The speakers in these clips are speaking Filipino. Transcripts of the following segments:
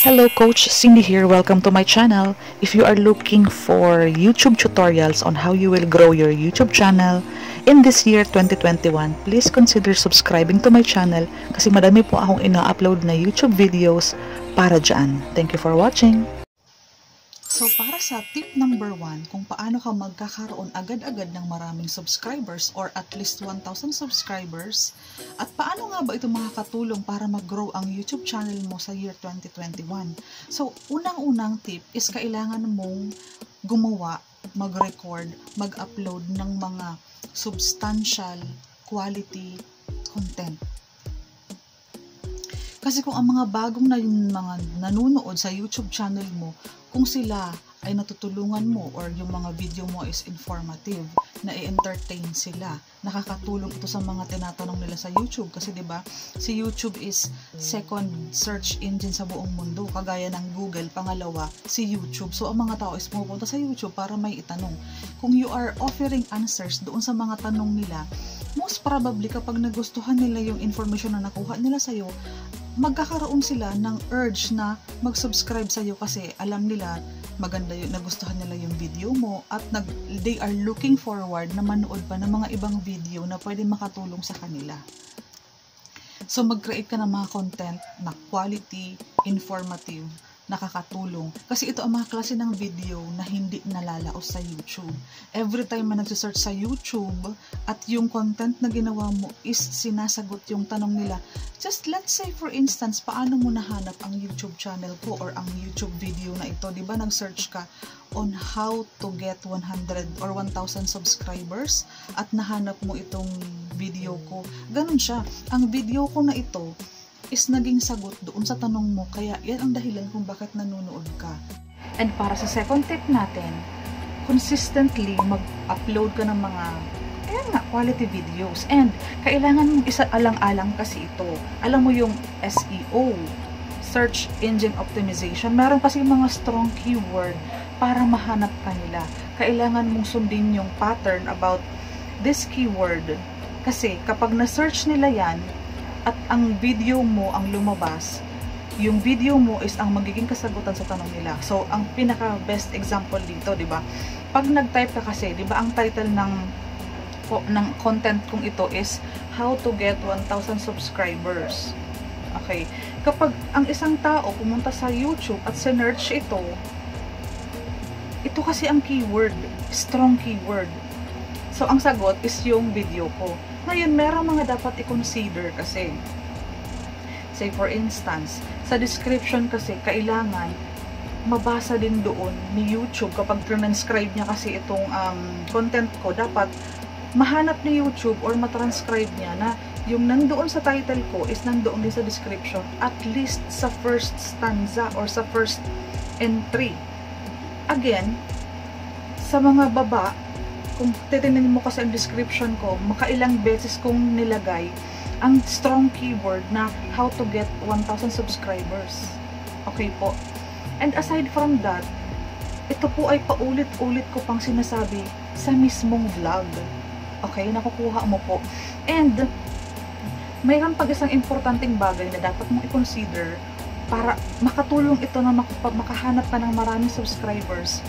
Hello, Coach Cindy here. Welcome to my channel. If you are looking for YouTube tutorials on how you will grow your YouTube channel in this year 2021, please consider subscribing to my channel kasi madami po akong ina-upload na YouTube videos para dyan. Thank you for watching. So, para sa tip number 1, kung paano ka magkakaroon agad-agad ng maraming subscribers or at least 1,000 subscribers, at paano nga ba ito makakatulong para mag-grow ang YouTube channel mo sa year 2021? So, unang-unang tip is kailangan mong gumawa, mag-record, mag-upload ng mga substantial quality content. Kasi kung ang mga bagong na yung mga nanunood sa YouTube channel mo, kung sila ay natutulungan mo or yung mga video mo is informative, na i-entertain sila, nakakatulong ito sa mga tinatanong nila sa YouTube. Kasi 'di ba, si YouTube is second search engine sa buong mundo, kagaya ng Google, pangalawa si YouTube. So ang mga tao is pumupunta sa YouTube para may itanong. Kung you are offering answers doon sa mga tanong nila, most probably kapag nagustuhan nila yung information na nakuha nila sa iyo, magkakaroon sila ng urge na mag-subscribe sa iyo kasi alam nila maganda yun, nagustuhan nila yung video mo at they are looking forward na manood pa ng mga ibang video na pwede makatulong sa kanila. So mag-create ka ng mga content na quality, informative, nakakatulong. Kasi ito ang mga klase ng video na hindi nalalaos sa YouTube. Every time na nagsisearch sa YouTube at yung content na ginawa mo is sinasagot yung tanong nila. Just let's say for instance, paano mo nahanap ang YouTube channel ko or ang YouTube video na ito? Diba nag-search ka on how to get 100 or 1,000 subscribers at nahanap mo itong video ko. Ganun siya. Ang video ko na ito is naging sagot doon sa tanong mo, kaya yan ang dahilan kung bakit nanonood ka. And para sa second tip natin, consistently mag-upload ka ng mga quality videos. And kailangan mong isa alang-alang kasi ito. Alam mo yung SEO, Search Engine Optimization, meron kasi mga strong keyword para mahanap ka nila. Kailangan mong sundin yung pattern about this keyword. Kasi kapag na-search nila yan, at ang video mo ang lumabas, yung video mo is ang magiging kasagutan sa tanong nila. So, ang pinaka-best example dito, di ba? Pag nag-type ka kasi, di ba, ang title ng content kong ito is How to Get 1,000 Subscribers. Okay. Kapag ang isang tao pumunta sa YouTube at sinearch ito kasi ang keyword, strong keyword. So, ang sagot is yung video ko. Ngayon, merong mga dapat i-consider kasi. Say for instance, sa description kasi, kailangan mabasa din doon ni YouTube. Kapag transcribe niya kasi itong content ko, dapat mahanap ni YouTube or matranscribe niya na yung nandoon sa title ko is nandoon din sa description, at least sa first stanza or sa first entry. Again, sa mga baba, kung titingnan mo kasi ang description ko, makailang beses kong nilagay ang strong keyword na how to get 1,000 subscribers. Okay po. And aside from that, ito po ay paulit-ulit ko pang sinasabi sa mismong vlog. Okay? Nakukuha mo po. And mayroon pag isang importanteng bagay na dapat mong i-consider para makatulong ito na makahanap ka ng maraming subscribers.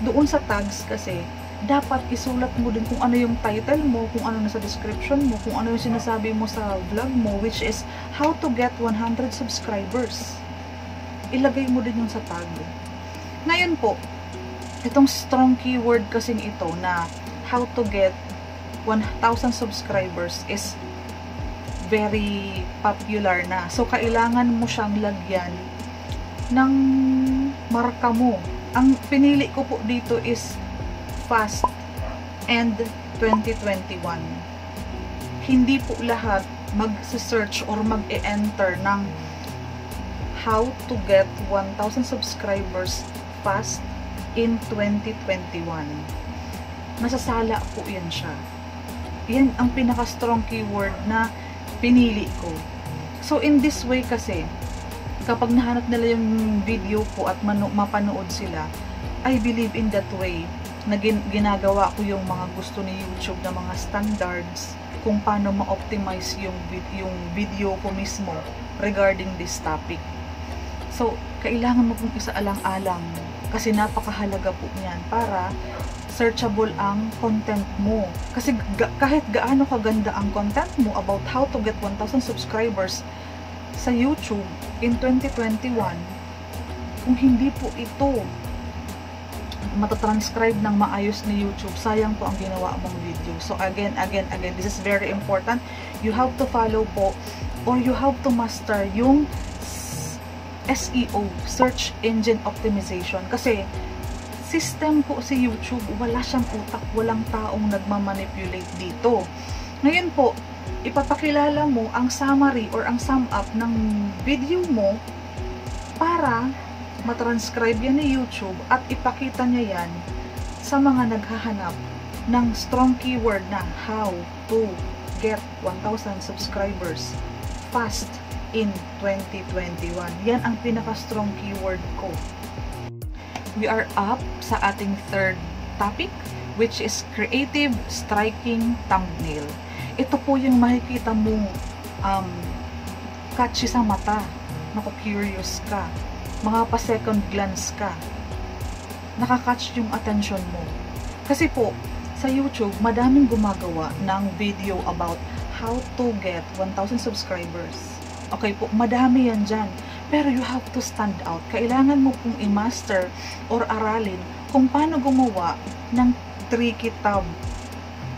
Doon sa tags kasi, dapat isulat mo din kung ano yung title mo, kung ano nasa description mo, kung ano yung sinasabi mo sa vlog mo, which is how to get 100 subscribers. Ilagay mo din yung sa tag. Ngayon po, itong strong keyword kasing ito na how to get 1,000 subscribers is very popular na. So, kailangan mo siyang lagyan ng marka mo. Ang pinili ko po dito is Fast and 2021. Hindi po lahat mag-search or mag-e-enter ng how to get 1,000 subscribers fast in 2021. Masasala po yan siya. Yan ang pinaka-strong keyword na pinili ko. So, in this way kasi, kapag nahanap nila yung video ko at mapanood sila, I believe in that way na ginagawa ko yung mga gusto ni YouTube na mga standards kung paano ma-optimize yung video ko mismo regarding this topic. So, kailangan mo pong isaalang-alang kasi napakahalaga po niyan para searchable ang content mo. Kasi kahit gaano kaganda ang content mo about how to get 1,000 subscribers sa YouTube in 2021, kung hindi po ito matatranscribe ng maayos ni YouTube, sayang po ang ginawa mong video. So again, this is very important. You have to follow po or you have to master yung SEO, Search Engine Optimization. Kasi system po si YouTube, wala siyang utak, walang taong nagmamanipulate dito. Ngayon po, ipapakilala mo ang summary or ang sum up ng video mo para matranscribe yan ni YouTube at ipakita niya yan sa mga naghahanap ng strong keyword na how to get 1,000 subscribers fast in 2021. Yan ang pinaka-strong keyword ko. We are up sa ating third topic, which is creative striking thumbnail. Ito po yung makikita mong catchy sa mata, naku-curious ka, mga pa-second glance ka, nakakatch yung attention mo. Kasi po, sa YouTube, madaming gumagawa ng video about how to get 1,000 subscribers. Okay po, madami yan dyan. Pero you have to stand out. Kailangan mo pong i-master or aralin kung paano gumawa ng tricky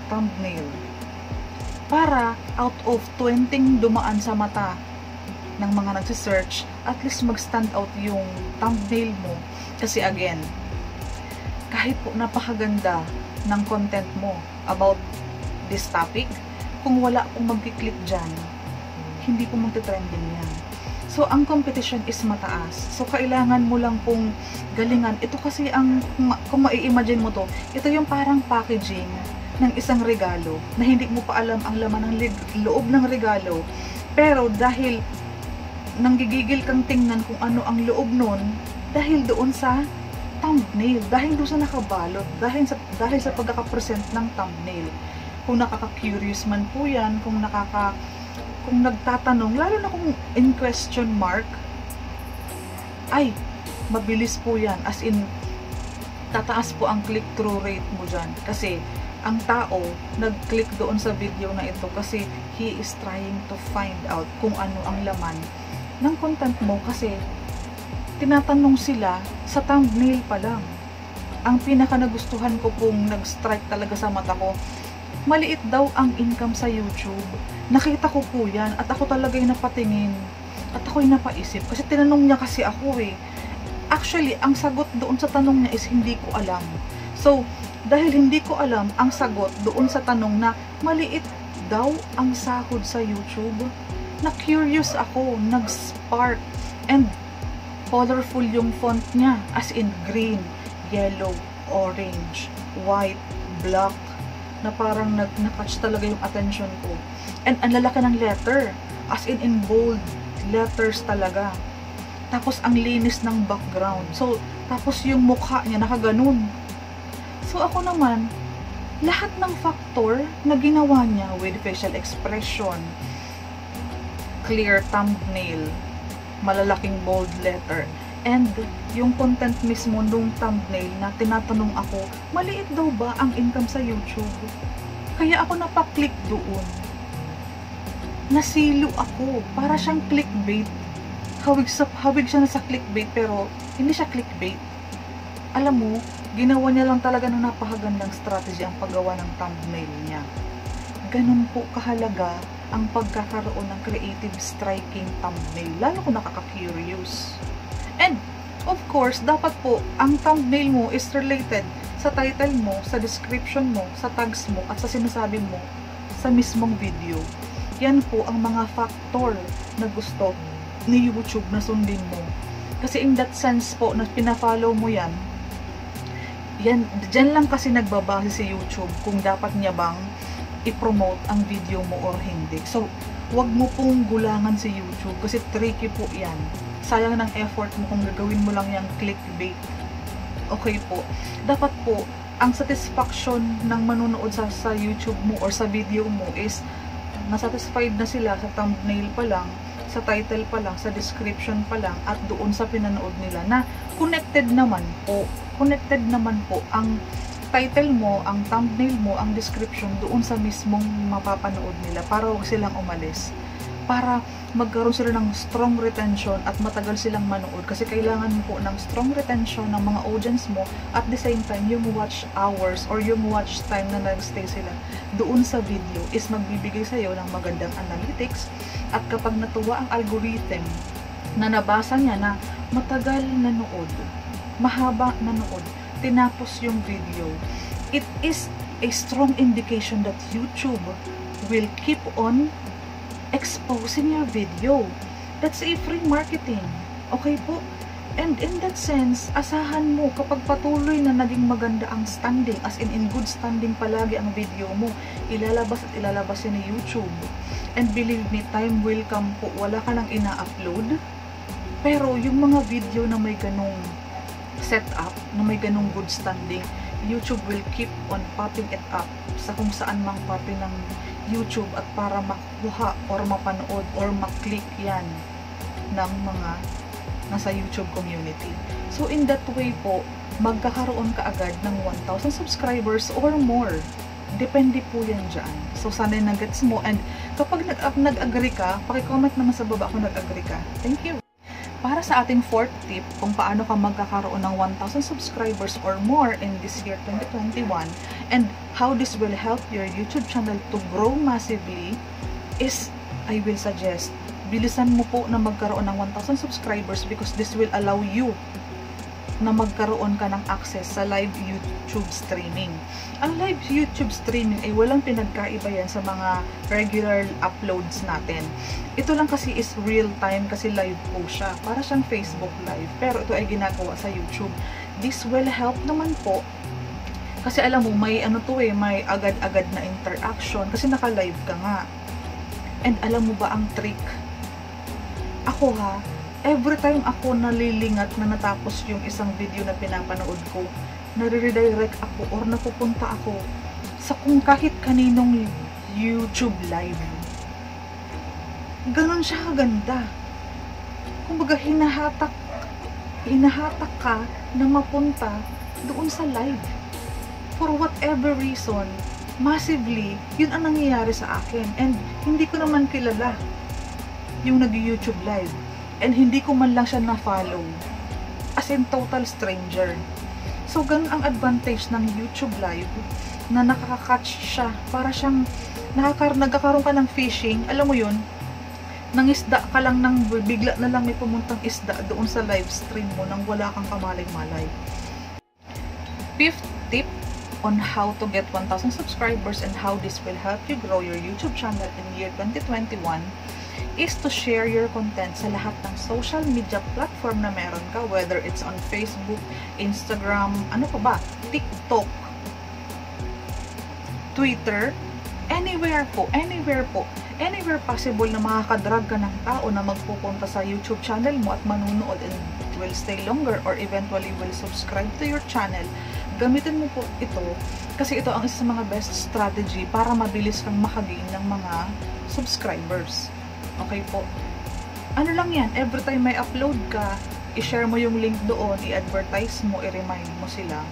thumbnail. Para out of 20 dumaan sa mata ng mga nagsisearch, at least mag-stand out yung thumbnail mo. Kasi again, kahit po napakaganda ng content mo about this topic, kung wala pong mag-click dyan, hindi po magte-trending yan. So, ang competition is mataas. So, kailangan mo lang pong galingan. Ito kasi ang, kung mai-imagine mo to, ito yung parang packaging ng isang regalo na hindi mo pa alam ang laman ng loob ng regalo. Pero dahil nanggigigil kang tingnan kung ano ang loob nun, dahil doon sa thumbnail, dahil doon sa nakabalot, dahil sa pagkakapresent ng thumbnail. Kung nakaka-curious man po yan, kung nagtatanong, lalo na kung in question mark, ay, mabilis po yan. As in, tataas po ang click-through rate mo dyan. Kasi, ang tao, nag-click doon sa video na ito kasi he is trying to find out kung ano ang laman ng content mo. Kasi, tinatanong sila sa thumbnail pa lang. Ang pinaka nagustuhan ko pong nag-strike talaga sa mata ko, maliit daw ang income sa YouTube. Nakita ko po yan at ako talaga yung napatingin. At ako yung napaisip. Kasi tinanong niya kasi ako eh. Actually, ang sagot doon sa tanong niya is hindi ko alam. So, dahil hindi ko alam ang sagot doon sa tanong na maliit daw ang sahod sa YouTube, na-curious ako, nag-spark. And colorful yung font niya. As in green, yellow, orange, white, black, na parang na-catch talaga yung attention ko. And ang lalaki ng letter, as in bold letters talaga. Tapos ang linis ng background. So, tapos yung mukha niya nakaganon. So ako naman, lahat ng factor na ginawa niya with facial expression, clear thumbnail, malalaking bold letter, and yung content mismo nung thumbnail na tinatanong ako, maliit daw ba ang income sa YouTube? Kaya ako napaklik doon. Nasilo ako. Para siyang clickbait. Hawig siya na sa clickbait, pero hindi siya clickbait. Alam mo, ginawa niya lang talaga ng napakagandang strategy ang paggawa ng thumbnail niya. Ganun po kahalaga ang pagkakaroon ng creative striking thumbnail, lalo kung nakaka-curious. And, of course, dapat po, ang thumbnail mo is related sa title mo, sa description mo, sa tags mo, at sa sinasabi mo sa mismong video. Yan po ang mga factor na gusto ni YouTube na sundin mo. Kasi in that sense po, na pina-follow mo yan, dyan lang kasi nagbabase si YouTube kung dapat niya bang i-promote ang video mo or hindi. So, wag mo pong gulangan si YouTube kasi tricky po yan. Sayang ng effort mo kung gagawin mo lang yung clickbait. Okay po. Dapat po, ang satisfaction ng manunood sa YouTube mo or sa video mo is nasatisfied na sila sa thumbnail pa lang. sa title pa lang, sa description pa lang, at doon sa pinanood nila na connected naman po ang title mo, ang thumbnail mo, ang description doon sa mismong mapapanood nila para huwag silang umalis. Para magkaroon sila ng strong retention at matagal silang manood kasi kailangan po ng strong retention ng mga audience mo at the same time yung watch hours or yung watch time na nag-stay sila doon sa video is magbibigay sa'yo ng magandang analytics at kapag natuwa ang algorithm na nabasa niya na matagal nanood, mahaba nanood, tinapos yung video, it is a strong indication that YouTube will keep on exposing your video. That's a free marketing. Okay po? And in that sense, asahan mo kapag patuloy na naging maganda ang standing, as in good standing palagi ang video mo, ilalabas at ilalabas yan ni YouTube. And believe me, time will come po, wala ka nang ina-upload. Pero yung mga video na may ganong setup, na may ganong good standing, YouTube will keep on popping it up sa kung saan mang popping ng YouTube at para makuha or mapanood or maklik yan ng mga nasa YouTube community. So in that way po, magkakaroon ka agad ng 1,000 subscribers or more. Depende po yan dyan. So sana nag-gets mo, and kapag nag-agree ka, paki-comment naman sa baba kung nag-agree ka. Thank you! Para sa ating fourth tip kung paano ka magkakaroon ng 1,000 subscribers or more in this year 2021 and how this will help your YouTube channel to grow massively is, I will suggest, bilisan mo po na magkaroon ng 1,000 subscribers because this will allow you na magkaroon ka ng access sa live YouTube streaming. Ang live YouTube streaming ay walang pinagkaiba yan sa mga regular uploads natin. Ito lang kasi is real time kasi live po siya. Para siyang Facebook live. Pero ito ay ginagawa sa YouTube. This will help naman po kasi alam mo, may may agad-agad na interaction kasi naka-live ka nga. And alam mo ba ang trick? Ako every time ako nalilingat na natapos yung isang video na pinapanood ko, nare-redirect ako or napupunta ako sa kung kahit kaninong YouTube live. Ganon siya kaganda. Kumbaga hinahatak ka na mapunta doon sa live. For whatever reason, massively, yun ang nangyayari sa akin. And hindi ko naman kilala yung nag-YouTube live. And hindi ko man lang siya na-follow. As in, total stranger. So, ganun ang advantage ng YouTube live na nakaka-catch siya. Para siyang nagkakaroon ka ng fishing. Alam mo yun, nangisda ka lang ng bigla na lang may pumuntang isda doon sa live stream mo nang wala kang kamalay-malay. Fifth tip on how to get 1,000 subscribers and how this will help you grow your YouTube channel in year 2021 is to share your content sa lahat ng social media platform na meron ka, whether it's on Facebook, Instagram, ano pa ba, TikTok, Twitter, anywhere possible na makakadrag ka ng tao na magpupunta sa YouTube channel mo at manunood and will stay longer or eventually will subscribe to your channel. Gamitin mo po ito kasi ito ang isa sa mga best strategy para mabilis kang makagain ng mga subscribers. Okay po. Ano lang yan, every time may upload ka, i-share mo yung link doon, i-advertise mo, i-remind mo sila.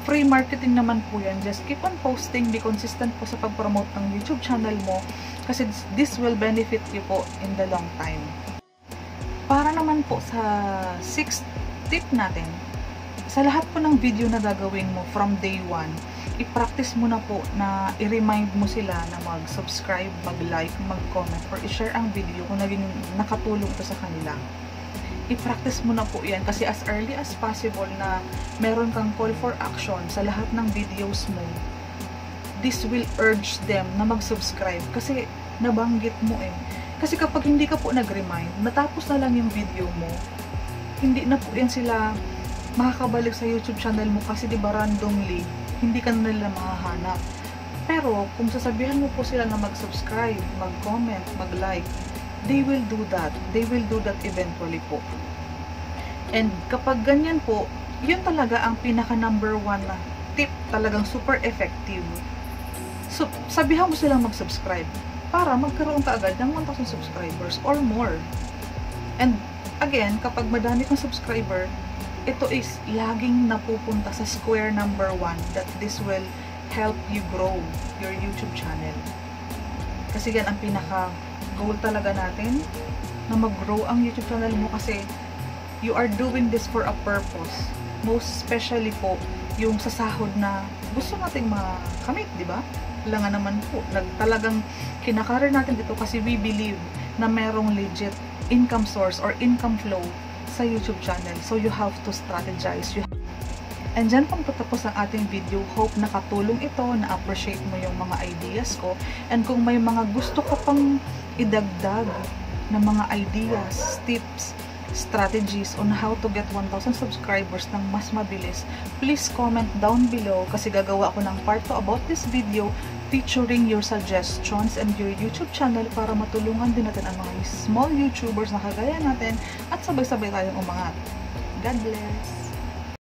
Free marketing naman po yan. Just keep on posting, be consistent po sa pag-promote ng YouTube channel mo kasi this will benefit you po in the long time. Para naman po sa sixth tip natin, sa lahat po ng video na gagawin mo from day 1, i-practice mo na po na i-remind mo sila na mag-subscribe, mag-like, mag-comment, or i-share ang video kung naging nakatulong ito sa kanila. I-practice mo na po yan kasi as early as possible na meron kang call for action sa lahat ng videos mo, this will urge them na mag-subscribe kasi nabanggit mo Kasi kapag hindi ka po nag-remind, natapos na lang yung video mo, hindi na po yan sila makakabalik sa YouTube channel mo kasi diba randomly, hindi ka na nila makahanap. Pero kung sasabihan mo po sila na mag-subscribe, mag-comment, mag-like, they will do that. They will do that eventually po. And kapag ganyan po, yun talaga ang pinaka number 1 na tip, talagang super effective. So, sabihan mo silang mag-subscribe. para magkaroon ka agad ng 1,000 subscribers or more. And again, kapag madami kang subscriber, ito is laging napupunta sa square number 1 that this will help you grow your YouTube channel. Kasi yan ang pinaka goal talaga natin, na mag-grow ang YouTube channel mo, kasi you are doing this for a purpose. Most especially po yung sa sahod na gusto nating makamit, di ba? Wala nga naman po, talagang kinakarir natin dito kasi we believe na merong legit income source or income flow sa YouTube channel. So you have to strategize. And dyan pang tatapos ang ating video. Hope nakatulong ito, na-appreciate mo yung mga ideas ko. And kung may mga gusto ka pang idagdag na mga ideas, tips, strategies on how to get 1,000 subscribers ng mas mabilis, please comment down below kasi gagawa ako ng part 2 about this video featuring your suggestions and your YouTube channel para matulungan din natin ang mga small YouTubers na kagaya natin at sabay-sabay tayong umangat. God bless!